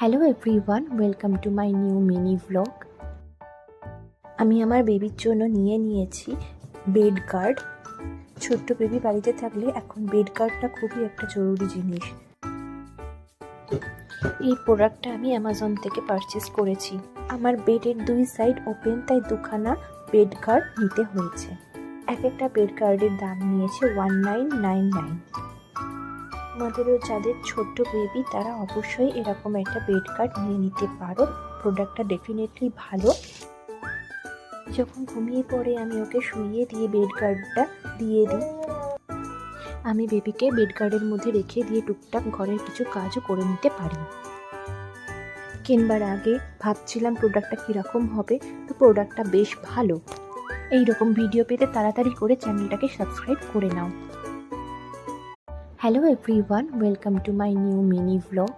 Hello everyone, welcome to my new mini vlog. আমি আমার বেবির জন্য নিয়েছি বেড গার্ড। ছোট্ট বেবি বাড়িতে থাকলে এখন বেড গার্ডটা খুবই একটা জরুরি জিনিস। এই প্রোডাক্টটা আমি অ্যামাজন থেকে পারচেস করেছি। আমার বেডের দুই সাইড ওপেন, তাই দুখানা বেড গার্ড নিতে হয়েছে। এক একটা বেড গার্ডের দাম নিয়েছে 1999। আমাদেরও যাদের ছোট্ট বেবি তারা অবশ্যই এরকম একটা বেড গার্ড নিয়ে নিতে পারো। প্রোডাক্টটা ডেফিনেটলি ভালো। যখন ঘুমিয়ে পড়ে আমি ওকে শুইয়ে দিয়ে বেড গার্ডটা দিয়ে দিই। আমি বেবিকে বেড গার্ডের মধ্যে রেখে দিয়ে টুকটাক ঘরের কিছু কাজও করে নিতে পারি। কেনবার আগে ভাবছিলাম প্রোডাক্টটা কীরকম হবে, তো প্রোডাক্টটা বেশ ভালো। এই রকম ভিডিও পেতে তাড়াতাড়ি করে চ্যানেলটাকে সাবস্ক্রাইব করে নাও। Hello everyone, welcome to my new mini vlog.